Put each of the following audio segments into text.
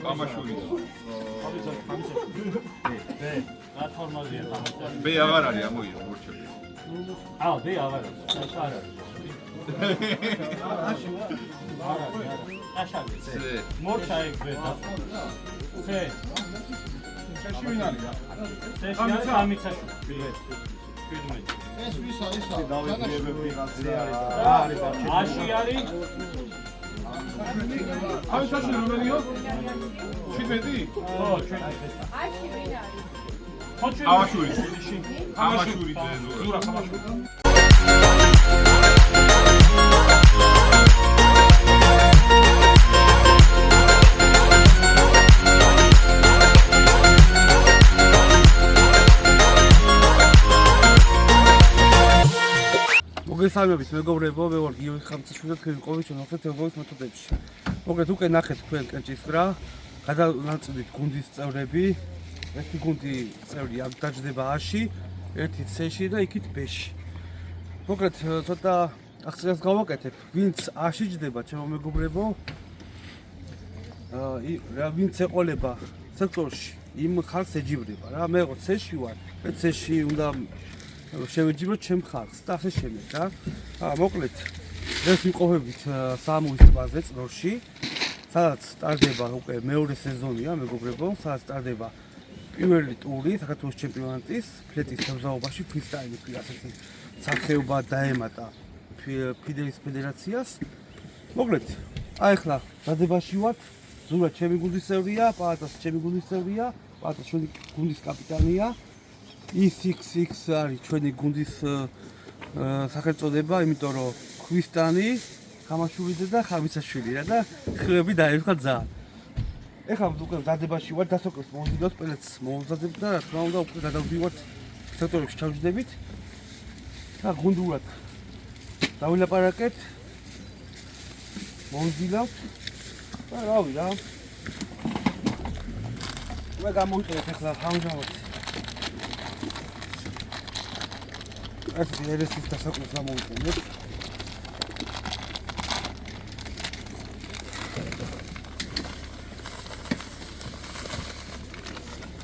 ყამაშვილი. რა ფორმაზია თამაშია? ბე აღარ არის ამოიღო მორჩები. ბე აღარ არის. არ არის. აშავე. მორჩა ეგ ბე და. ცე. შეში ვინ არის? შეში ამიცაშვილი. ეს ვის არის? დავიძიებები გაცლე არის. აში არის. ამიცაშვილი რომელიო? 17? ხო, 17. აში ვინ არის? ყამაშვილი. ყამაშვილი ზურა ყამაშვილი. მოგესალმებით მეგობრებო, მე ვარ გიორგი ხამცაშვილი და თქვენ ყოველ შემოხდეთ ევროპის მეთოდებში. მოკლედ უკვე ნახეთ თქვენ კენჭისყრა, გადანაწილდით გუნდის წევრები. ერთი გუნდი წევრი დაჯდება A-ში, ერთი C-ში და იქით B-ში. მოკლედ ცოტა აღწერას გავაკეთებ, ვინც A-ში ჯდება, ჩემო მეგობრებო. ვინც ეყოლება სექტორში, იმ ხალხს ეჯიბრება რა. მე ხო C-ში ვარ, მე C-ში უნდა შევეჯიბროთ ჩემ ხალხს და ასე შემდეგ რა. მოკლედ დღეს ვიყოფებით სამუის ტბაზე წროში, სადაც სტარდება უკვე მეორე სეზონია მეგობრებო, სადაც სტარდება პირველი ტური საქართველოს ჩემპიონატის ფლეტის მოგზაურობაში ფრისტაილი ასეთი სახეობა დაემატა ფიდელის ფედერაციას. მოკლედ აი ახლა დადებაში ვართ, ზურა ჩემი გუნდის წევრია, პალატას ჩემი გუნდის წევრია, პალატას ჩვენი გუნდის კაპიტანია. XX არის ჩვენი გუნდის სახელწოდება, იმიტომ რომ ქვისტანი, ხამაშვილიძე და ხამიცაშვილი რა და ხმები დაერქვა ძალიან. ეხლა უკვე დადებაში ვარ, დასოკოს მომზიდოთ, პელეთს მომზადებ და რა თქმა უნდა უკვე გადავდივართ სექტორებში ჩავჯდებით. და გუნდურად დავილაპარაკეთ. მომზიდავთ და რავი რა. მე გამოვიყენეთ ეხლა ამჟამად ეს ერესის დასაკვირს გამოვიყენებ.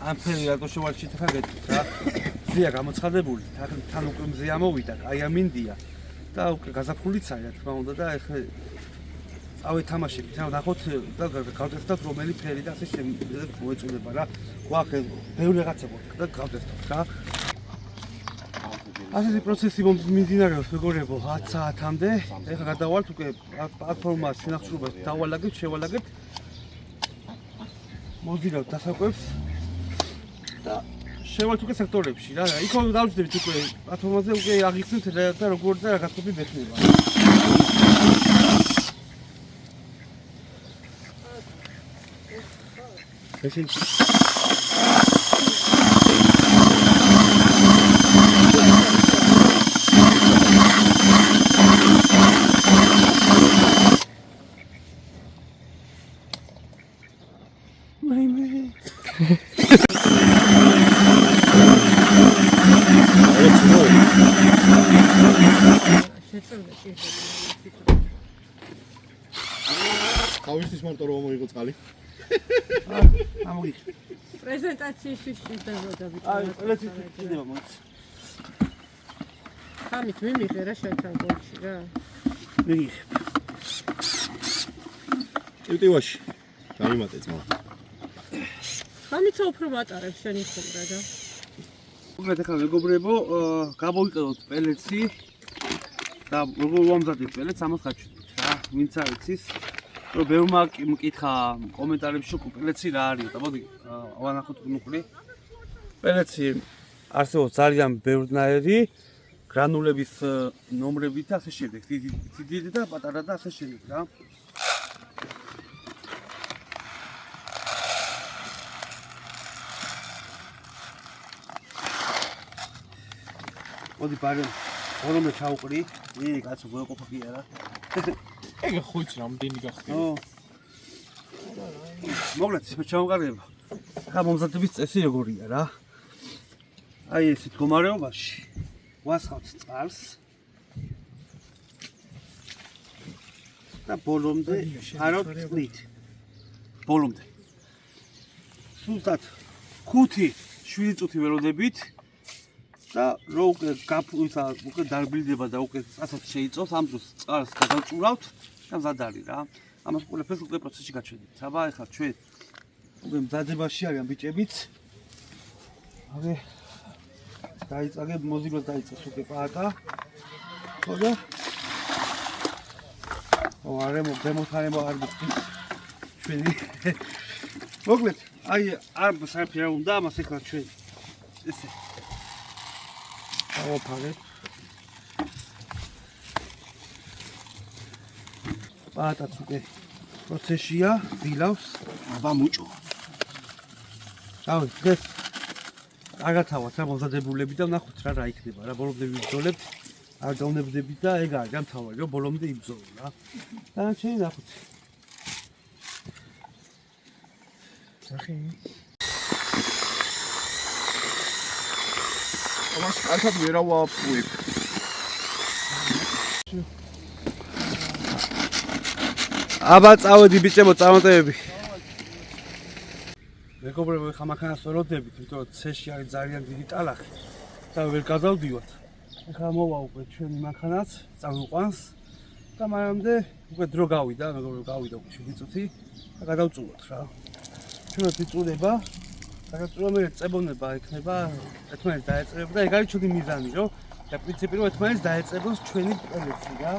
ამ ფერი რატო შევარჩით ხა გეტყვით რა. ზია გამოცხადებული, თან უკვე მზე ამოვიდა, აი ამინდია და უკვე გაზაფხულიც არის რა თქმა უნდა და ეხლა წავეთამაშებით, რა ნახოთ და გავტესტოთ რომელი ფერი და ასე შემდეგ მოეწოდება რა. გვაქვს ბევრი რაღაცა გვაქვს და გავტესტოთ რა. ასეთი პროცესი მიმდინარეობს მეგობრებო 10 საათამდე. ეხლა გადავალთ უკვე პლატფორმას შენახშობას დავალაგებთ, შევალაგებთ. მოვიდავთ დასაკვებს და შევალთ უკვე სექტორებში რა. იქ დავჯდებით უკვე პლატფორმაზე უკვე აღიქცეთ და როგორ და რაღაცები ბექნება. ესე თავისთვის მარტო რომ მოიღო წყალი. ამოიღე. პრეზენტაციისთვის ჭირდებოდა ვიტყვი. აი, პელეთი ჭირდება მოიც. ხამით მიმიღე რა შენთან გოლში რა. მიიღე. ევტივაში. გამიმატე ძმა. ხამიცა უფრო მატარებს შენი ხუმრა და. მოკლედ ახლა მეგობრებო, გამოვიყენოთ პელეტსი და როგორ ვამზადებ პელეტს ამას გაჩვენებთ რა. ვინც არ იცის, რომ ბევრმა მკითხა კომენტარებში პელეტსი რა არის და მოდი ავანახოთ ნუკლი. პელეტსი არსებობს ძალიან ბევრნაირი გრანულების ნომრებით და ასე შემდეგ. დიდი და პატარა და ასე შემდეგ რა. მოდი ბარემ ორომე ჩაუყრი, ი კაცო გვეყოფა კი არა. ეგ ხუჩ რამდენი გახდი? მოკლედ ჩავყარებ. ხა მომზადების წესი როგორია რა. აი ესეთ მდგომარეობაში ვასხავთ წყალს და ბოლომდე არავთ წყლით. ბოლომდე. ზუსტად 5-7 წუთი ველოდებით და რო უკვე გაფუისა უკვე დარბილდება და უკვე ასეთ შეიწოს ამ დროს წყალს გადავწურავთ და მზად არის რა. ამას ყველაფერს უკვე პროცესში გაჩვენებთ. აბა ეხლა ჩვენ უკვე მზადებაში არიან ბიჭებიც. აგე დაიწყაგებ მოზიდვას დაიწყეს უკვე პააკა. ხოდა არემო დემოთანებო არ მიწის ჩვენი მოკლედ აი არ საერთოდ არ უნდა ამას ეხლა ჩვენ ესე ავაფარებ პაატაც უკვე პროცესია დილავს აბა მუჭო დავით დღეს აგათავათ რა მომზადებულები და ვნახოთ რა იქნება რა ბოლომდე ვიბრძოლებთ არ დავნებდებით და ეგ არ გამთავარი რომ ბოლომდე იბრძოლო რა დანარჩენი ნახოთ სახე ამას კარგად ვერ ავაფუებ. აბა წავედი ბიჭებო წარმატებები მეგობრებო ხა მანქანას ველოდებით იმიტომ რომ ცეში არის ძალიან დიდი ტალახი და ვერ გადავდივართ ეხლა მოვა უკვე ჩვენი მანქანაც წავიყვანს და მანამდე უკვე დრო გავიდა მეგობრებო გავიდა უკვე 7 წუთი და გადავწულოთ რა ჩვენც იწუდება გადავწულო მე წებონება იქნება ერთმანეთს დაეწებებ და ეგ არის ჩვენი მიზანი რომ და პრინციპი რომ ერთმანეთს დაეწებოს ჩვენი პელეტი რა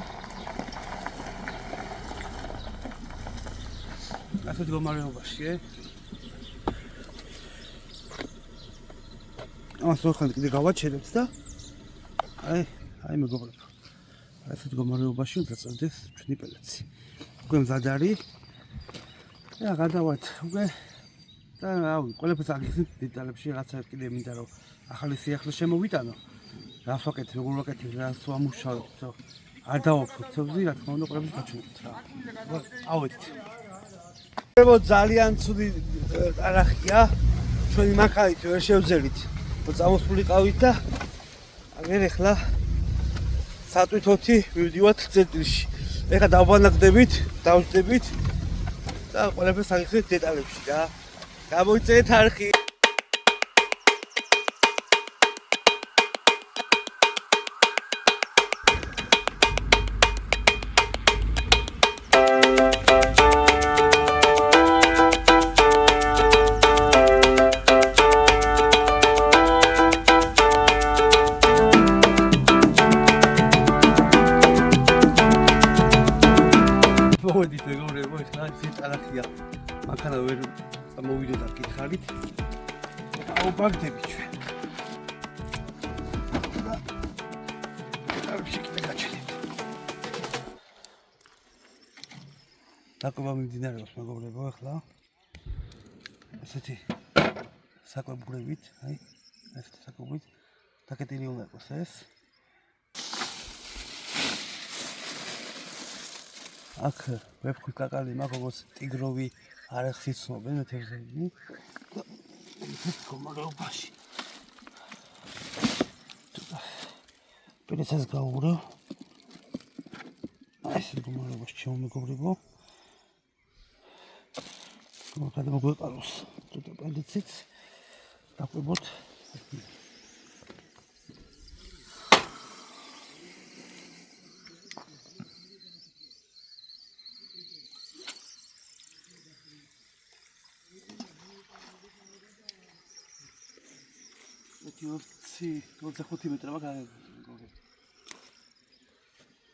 ასეთ გომარეობაში ამას ხან კიდე გავაჩერებთ და აი მეგობრებო ასეთ გომარეობაში უნდა წავდეს ჩვენი პელეტი უკვე მზად არის და გადავართ უკვე და რავი ყველაფერს აგიხსნით დეტალებში რაღაცა კიდე მინდა რომ ახალი სიახლე შემოვიტანო რას ვაკეთებ როგორ ვაკეთებ რას ვამუშავებ არ დავაფრთხო ცევზი რა თქმა უნდა ყველაფერს გაჩვენებთ რა ავედით ძალიან ცუდი ტალახია ჩვენი მანქანით ვერ შევძელით წამოსულიყავით და აგერ ეხლა სატვირთოთი მივდივართ წერტილში ეხლა დავბანაკდებით დავждებით და ყველაფერს აგიხსნით დეტალებში რა გამოიწერეთ არხი მოვედით მეგობრებო ეხლა ის ტალახია მანქანა ვერ მოვიდოდა კითხარით აუბაგდები ჩვენ არაფერი კიდე გაჩვენებთ დაკვება მიმდინარეობს მეგობრებო ეხლა ესეთი საკვებურებით აი ესეთი საკვებით დაკეტილი უნდა იყოს ეს აქ ვეფხვი კაკალი მაქვს როგორც ტიგროვი არახს იცნობენ ეთერზეინი ეს კომარეობაში პერიცას გაურო ეს კომარეობაში შემომეგობრებო მოკლედ მოგვეყაროს ცოტა პერიციც დაყვებოთ ოცი 25 მეტრაბა გაიგო.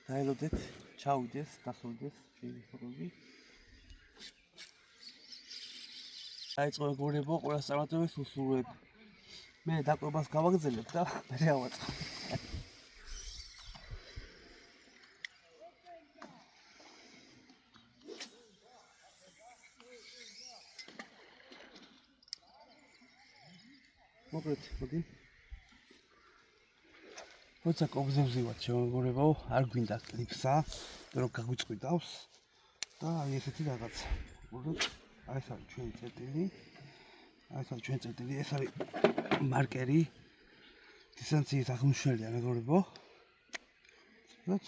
დაელოდეთ, ჩავიდეს, დასოვდეს ჩემი ფოტოები. დაიწყო მეგობრებო, ყველას წარმატებებს უსურვებ. მე დაკვებას გავაგზელებ და მე ავაწყო. მოკლედ, მოდი. როცა კობზევზივად შემოგორებო, არ გვინდა კლიპსა, რომ გაგვიწყვიტავს და აი ესეთი რაღაცა. მოკლედ, აი ეს არის ჩვენი წერტილი. ეს არის მარკერი. დისტანციის აღმოჩენილია მეგობრებო. რაც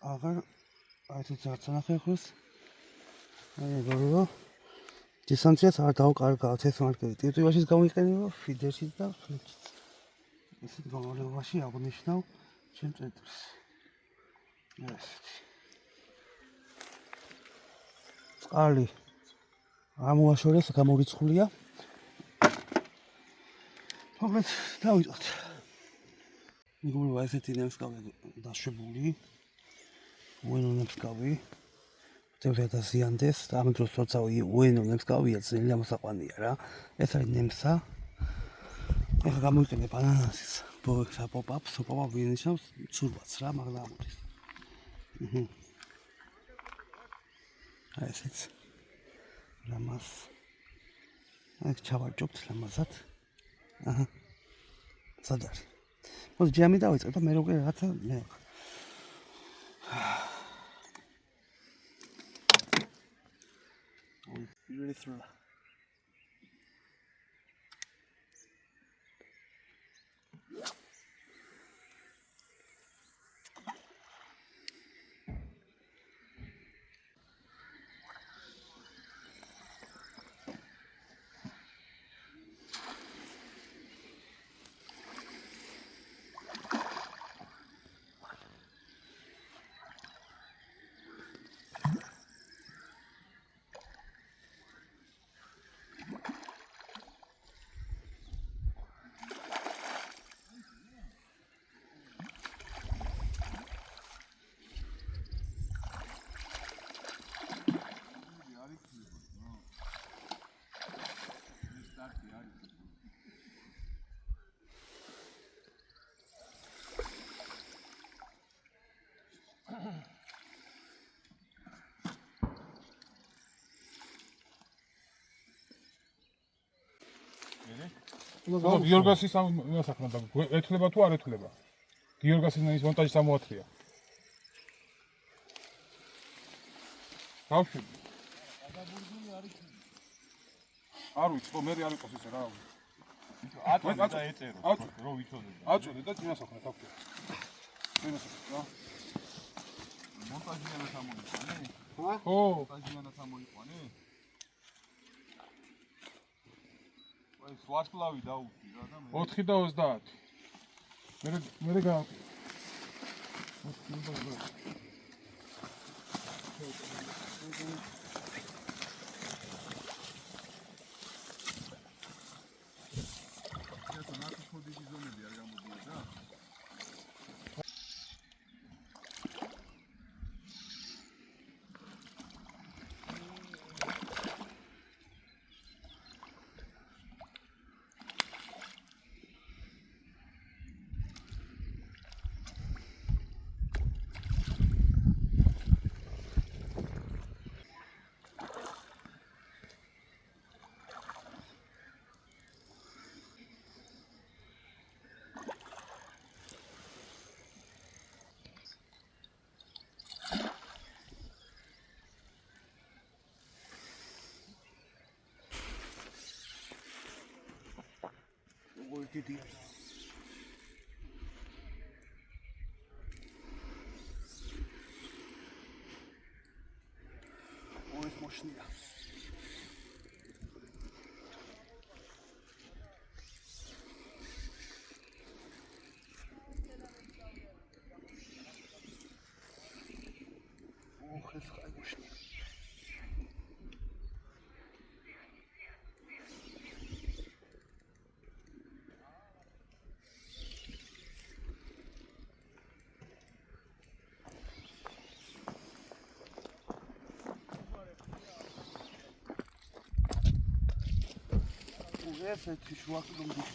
აღარ აი ეს რაღაცა ნახე ახლა აი გორო დისტანციას არ დავკარგავთ ეს მარკერი ტიტულაშიც გამიყენებო ფიდერშიც და ფლეჩიც ისეთ გამორებაში აღნიშნავ ჩემ ცენტრს ესეთი წყალი ამოაშორეს გამორიცხულია მოკლედ დავიწყოთ მიგულობა ესეთი ნემსკავი დაშვებული უენო ნემსკავი თევზი დაზიანდეს და ამ დროს როცა უენო ნემსკავია ძნელი ამოსაყვანია რა ეს არის ნემსა ეხლა გამოიყენე ბანანასის პოპ-აპს პოპ-აპი ნიშნავს ცურვაც რა მაგრამ ამოდის აი ესეც რამას აქ ჩავარჯობთ რამაზად აჰა სად არის მოდი ჯამი დავიწყე და მე როგორ რაღაცა მე პირველი სროლა გიორგასის ამ მოსახმა და ეთქლება თუ არ ეთქლება? გიორგასის ნაის მონტაჟი სამოათრია. გავშვი. არ ვიცი, ხო მე არ იყოს ისე რა. აწვდი და ეწერო. რო ვიცოდე. აწვდი და წინასახმა თავი. წინასახმა რა. მონტაჟიანად ამოიყვანე? ხო. მონტაჟიანად ამოიყვანე? ეს ვარსკვლავი დაუხდი რა და 4 და 30. მე გა Did Ой, мощный. Ох, это мощный. ესეთი შუაკი გონდის.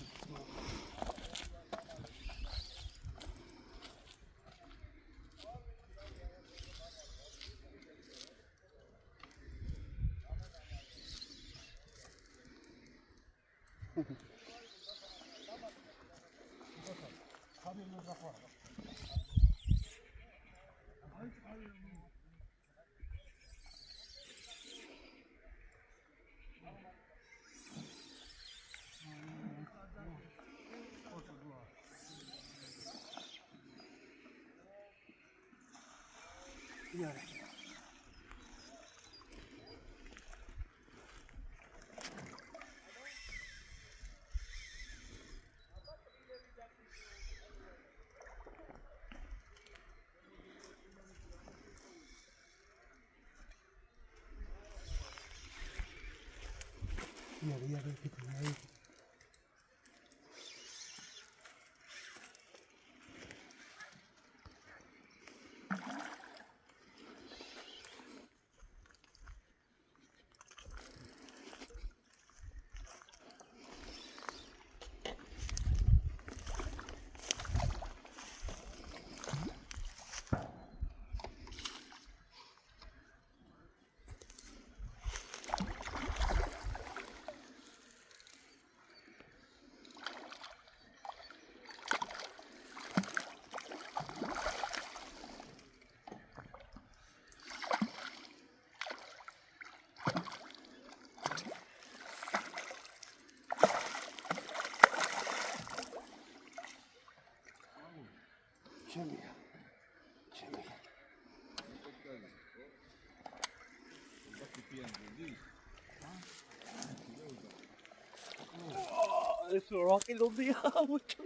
ეს როკილობია მოჭო.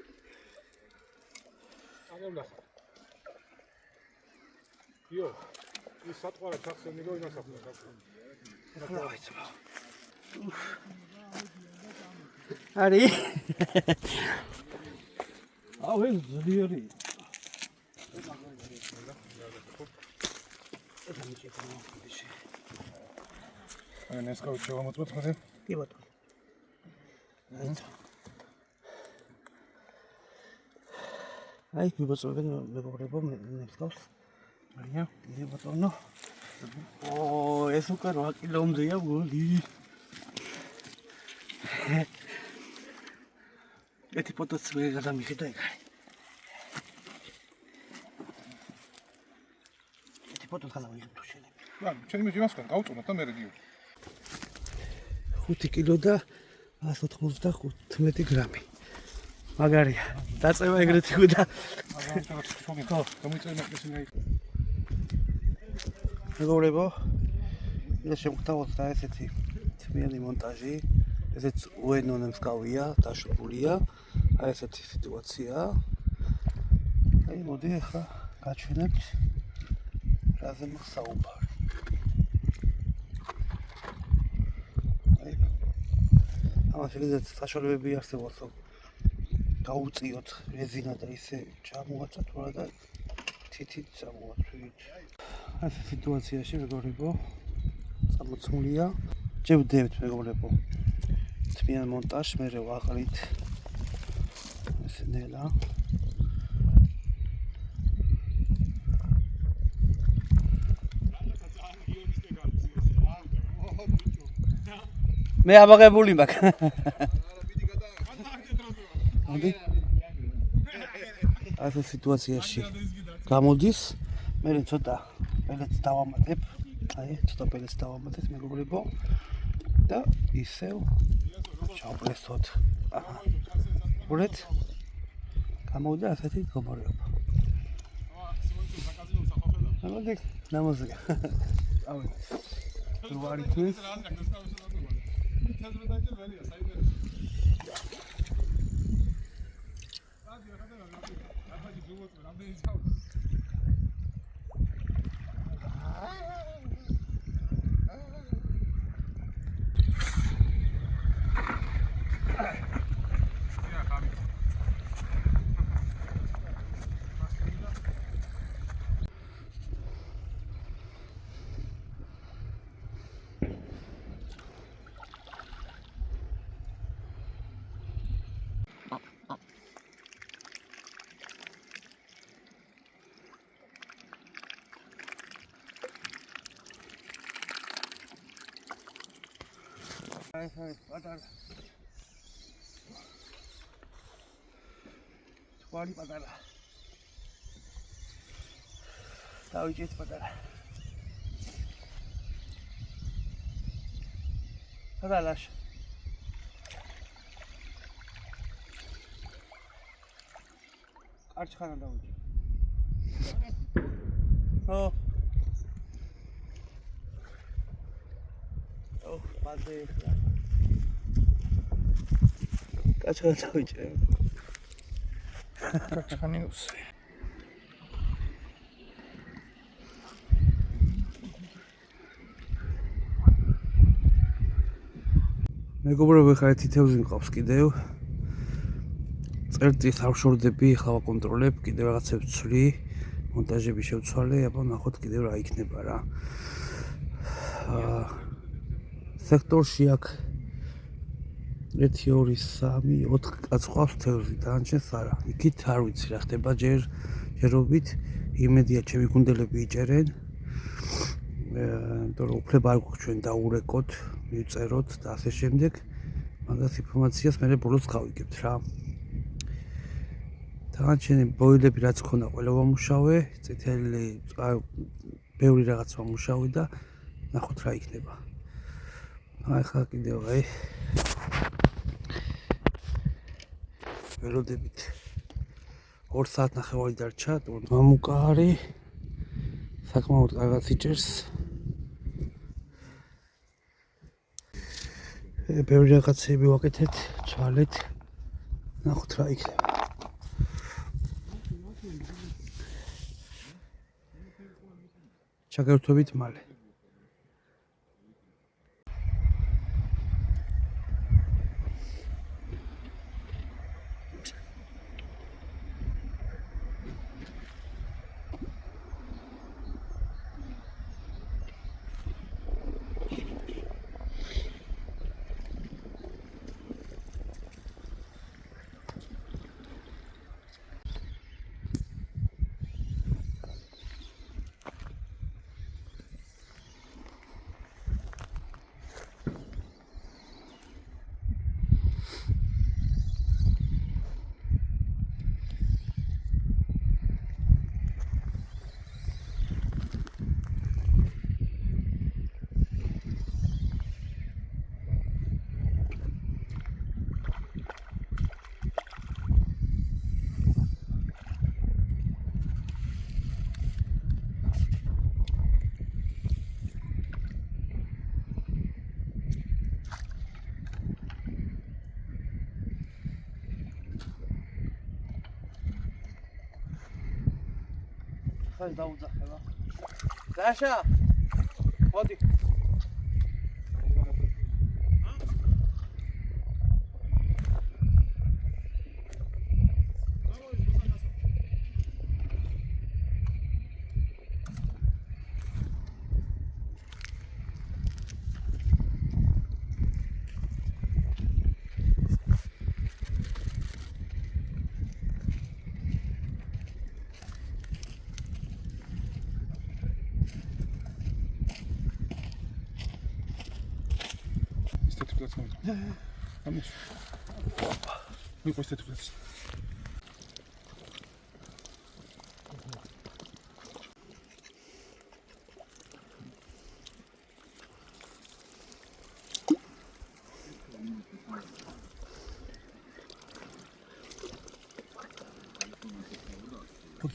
აღემნახა. იო, ის სატყვა ჩახსენი რო იმას ახლა. არი. აუ ეს ძლიერი. ან ეს გავი შევამოწმოთ ხოლმე? კი ბატონო. აი მიბოწვებენ მეგობრებო მე ვსკავს. არია, მე ბატონო. ო, ეს უკვე 8 კილომდეა გოლი. ეთი ფოტოც მე გადამიხედა იქ. ეთი ფოტო გადავიღებ თუ შეიძლება. რა, ჩემი იმას თქვენ გავწონოთ და მე რეგიო. 5 კილო და 195 გრამი. მაგარია. დაწევა ეგრეთი ხუდა. ხო, გამოიწევი მაყესინაი. მეგობრებო, ეს შემოგთავაზ და ესეთი თმიანი მონტაჟი, ესეც უენონე მსგავია, დაშლებულია. აი ესეთი სიტუაცია. აი მოდი ახლა გაჩვენებთ რაზე მაქვს საუბარი. ამას შეიძლება საშუალებები არსებობს, რომ გაუწიოთ რეზინა და ისე ჩამოაწათ რა და თითით ჩამოაწვით. აი ეს სიტუაციაში მეგობრებო წამოწმულია. ჯებდებთ მეგობრებო. თმიან მონტაჟს მე ვაყრით. ეს ნელა. მე აბაღებული მაქვს. მოდი. აი ეს სიტუაციაში გამოდის. მე ცოტა პელეტს დავამატებ. აი ცოტა პელეტს დავამატებ მეგობრებო. და ისევ ჩავპრესოთ. აჰა. გულეთ. გამოვიდა ასეთი მდგომარეობა. მოდი, ნამოზი. ავი. თუ არ იქნეს აი პატარა თვალი პატარა დავიჭეთ პატარა სადალაშ არჩხანა დავიჭე ო ბაზე კაჩხანა დავიჭე კაჩხანი უსე მეგობრებო, ხა ერთი თევზი მყავს კიდევ. წერტის ავშორდები, ახლა ვაკონტროლებ, კიდევ რაღაცებს ვცვლი, მონტაჟები შევცვალე, აბა ნახოთ კიდევ რა იქნება რა. სექტორში აქ 1 2 3 4 კაც ყავს თევზი, დანარჩენს არა. იქით არ ვიცი რა ხდება ჯერობით, იმედია ჩემი გუნდელები იჭერენ. იმიტომ რომ უფლება არ გვაქვს ჩვენ დაურეკოთ, მივწეროთ და ასე შემდეგ. მაგას ინფორმაციას მე ბოლოს გავიგებთ რა. დანარჩენი ბოილები რაც ქონა ყველა ვამუშავე, წითელი ბევრი რაღაც ვამუშავე და ნახოთ რა იქნება. აი ხა კიდევ აი ველოდებით 2 საათნახევარი დარჩა, მამუკარი საკმაოდ კარგად იჭერს. ბევრი რაღაცები ვაკეთეთ, ცვალეთ, ნახოთ რა იქნება. ჩაგერთვებით მალე. ხან დაუძახება. დაშა. მოდი. Vamos. Muy puesto tu plaza.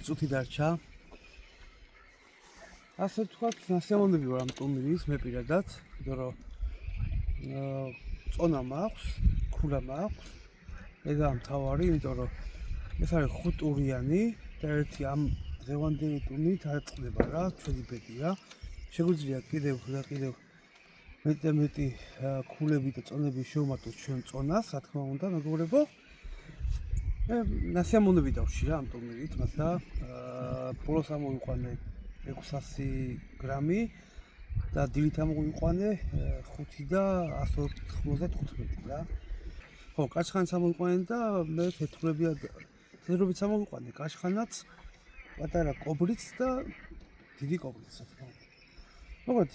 Წუთი დარჩა. ასე თქვათ, ნასიამოვნები ვარ ამ ტურნირის მე პირადად, იმიტომ რომ წონა მაქვს, ქულა მაქვს. ეგა მთავარი, იმიტომ რომ ეს არის 5 ტურიანი და ერთი ამ დღევანდელი ტურნირით არ წყდება რა, ჩვენი ბედია. შეგვიძლია კიდევ მეტი ქულები და წონები შევმართოთ ჩვენ წონას, რა თქმა უნდა, მეგობრებო. ნასიამოვნები დავში რა ამ ტურნირით, მასა ბოლოს ამოვიყვანე 600 გრამი და დილით ამოვიყვანე 5 და 195 რა. ხო, კაშხანაც ამოვიყვანე და მე თეთრობიც ამოვიყვანე, კაშხანაც, პატარა კობრიც და დიდი კობრიც. მოკლედ,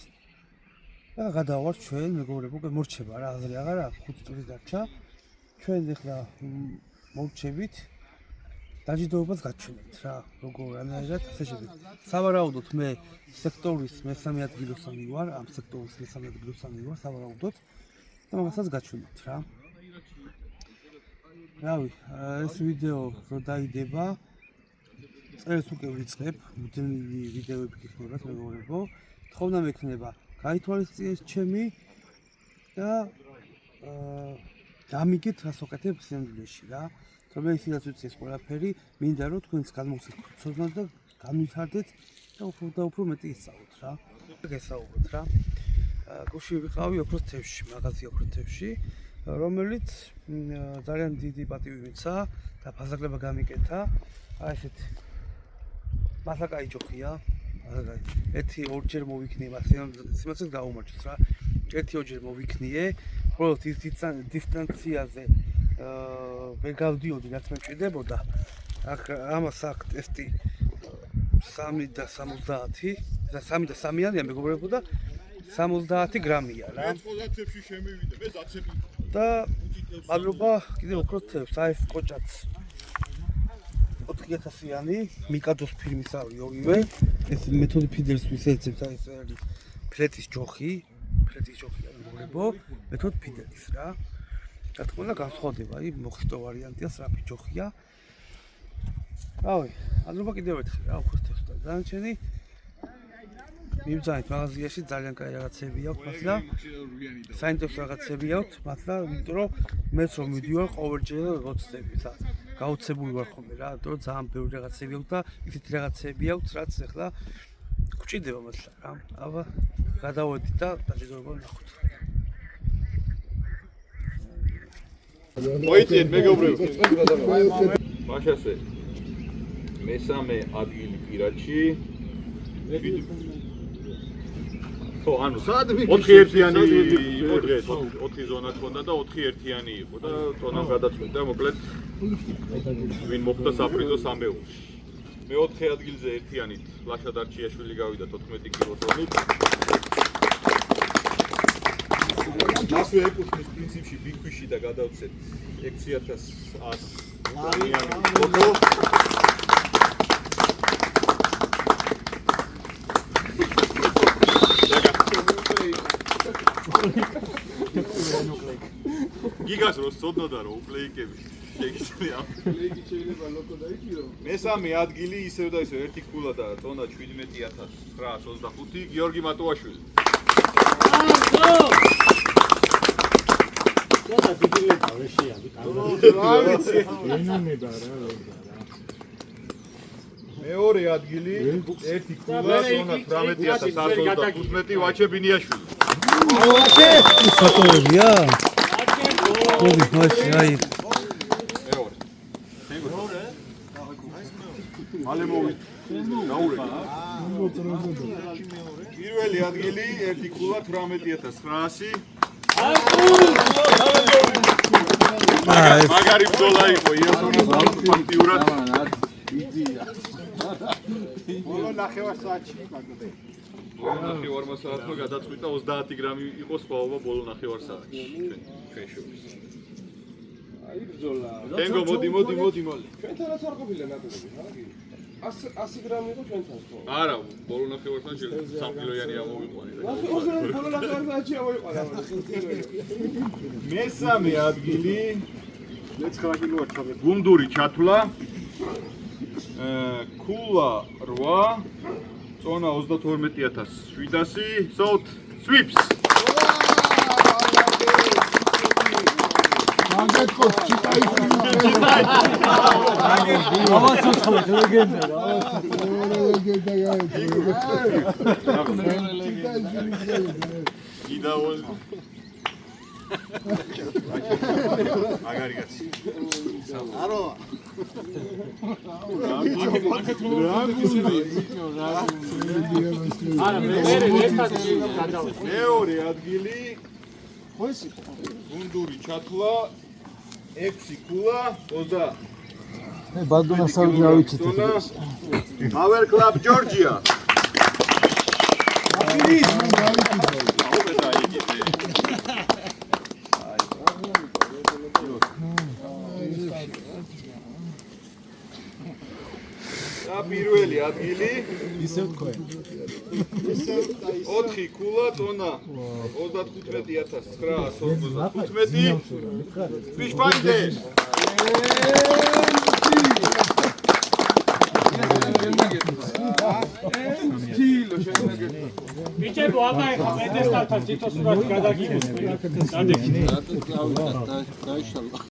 ახლა გადავარ ჩვენ, მეგობრებო, მორჩება რა, აზრი აღარ აქვს, 5 წუთი დარჩა. ჩვენ ახლა მორჩებით დაჯილდოებას გაჩვენებთ რა, როგორ ასე შემდეგ. სავარაუდოდ მე სექტორის მესამე ადგილოსანი ვარ, ამ სექტორის მესამე ადგილოსანი ვარ, სავარაუდოდ და მაგასაც გაჩვენებთ რა. რავი, ეს ვიდეო რო დაიდება, წერს უკვე ვიწყებ, მუდმივი ვიდეოები გიქნებათ მეგობრებო. თხოვნა მექნება, გაითვალისწინეთ ჩემი და გამიგეთ რას ვაკეთებ სინამდვილეში რა. რომ ისინაც ვიცი ეს ყველაფერი, მინდა რომ თქვენს გამოსცოდნოთ და განვითარდეთ და უფრო მეტი ისწავლოთ რა. გესაუბროთ რა. გუშინ ვიყავი ოქროს თევზში, მაღაზია ოქროს თევზში. რომელიც ძალიან დიდი პატივი მისცა და ფასაკლება გამიკეთა. აი ესეთი. მართლა კაი ჯოხია. ერთი ორჯერ მოვიქნიე მას, სიმართლეს გაუმარჯოს რა. ერთი-ორჯერ მოვიქნიე, მხოლოდ ის დისტანციაზე ვერ გავდიოდი, რაც მე მჭირდებოდა. აქ ამას აქ ტესტი 3 და 70 და 3 და 3-იანი მეგობრებო და 70 გრამია რა. მე 90-ში შემივიდე, მე 10-ში. და მადლობა კიდევ უფრო თევს, აი ეს კოჭაც 4000-იანი მიკადოს ფირმის არის ორივე. ეს მეთოდი ფიდერსთვის ეცებს, აი ეს არის ფლეთის ჯოხი არის მეგობრებო, მეთოდი ფიდერის რა. რა თქმა უნდა განსხვავდება, აი მოხსტო ვარიანტია, სწრაფი ჯოხია. რავი, მადლობა კიდევ ერთხელ რა, უფრო თევს და დანარჩენი მიბრძანეთ მაღაზიაში ძალიან კაი რაღაცები აქვს მართლა. საინტერესო რაღაცები აქვს მართლა, იმიტომ რომ მეც რომ მიდივარ ყოველჯერ როცდები, გაოცებული ვარ ხოლმე რა, იმიტომ რომ ძალიან ბევრი რაღაცები აქვს და ისეთი რაღაცები აქვს, რაც ახლა გვჭირდება მართლა რა. აბა გადავედით და დაჯერება ვნახოთ. მოიწიეთ მეგობრებო. მაშასე მესამე ადგილი პირადში. ხო, ანუ 4-1-იანი იყო დღეს, 4 ზონა ჰქონდა და 4-1-იანი იყო და ზონამ გადაწყვეტა მოკლედ ვინ მოხდა საპრიზო სამეულში. მე-4 ადგილზე ერთიანით ლაშა დარჩიაშვილი გავიდა 14 კილოგრამით. მასვე ეკუთვნის პრინციპში ბიქვიში და გადავცეთ 6100 ლარიანი ფოტო. გიგას რო სწოდნოდა რომ უპლეიკები შეიძლება პლეიკი შეიძლება ლოკო დაიქირო. მესამე ადგილი ისევ და ისევ ერთი ქულა და წონა 17925 გიორგი მატუაშვილი. და დიდილება ვეშია მეორე ადგილი ერთი ქულა წონა 18115 ვაჩე ბინიაშვილი. სატოვებია? ორი მაშინ აი მალე მოვით. გაურეკე. პირველი ადგილი ერთი ქულა 18900. მაგარი ბრძოლა იყო იასონას ფაქტიურად. ბოლო ნახევარ საათში მაგდე. ბოლო ნახევარ საათმა გადაწყვიტა 30 გრამი იყო სხვაობა ბოლო ნახევარ საათში ჩვენ შორის. აი ბრძოლა. თენგო მოდი. ჩვენთანაც არ ყოფილა ნაკლებები, რა? 100 გრამი იყო ჩვენთან ხო? არა, ბოლო ნახევარ საათში 3 კილოიანი ამოვიყვანე. ბოლო ნახევარ საათში ამოვიყვანე. მესამე ადგილი 9 კილოა ჩავე. გუნდური ჩათვლა. ქულა 8, წონა 32700, sold sweeps. მაგეთქო ჩიტაი. მაგარი კაცი. არო. მეორე ადგილი გუნდური ჩათვლა 6 ქულა 20. მე ბადონას არ დავიჩით. Power Club Georgia. და პირველი ადგილი ისევ თქვენ. 4 ქულა წონა 35945. ვიშპანიდე. ბიჭებო, აკაიხა პედესტალთან თითო სურათი გადაგიგეს. გადაგიგეს.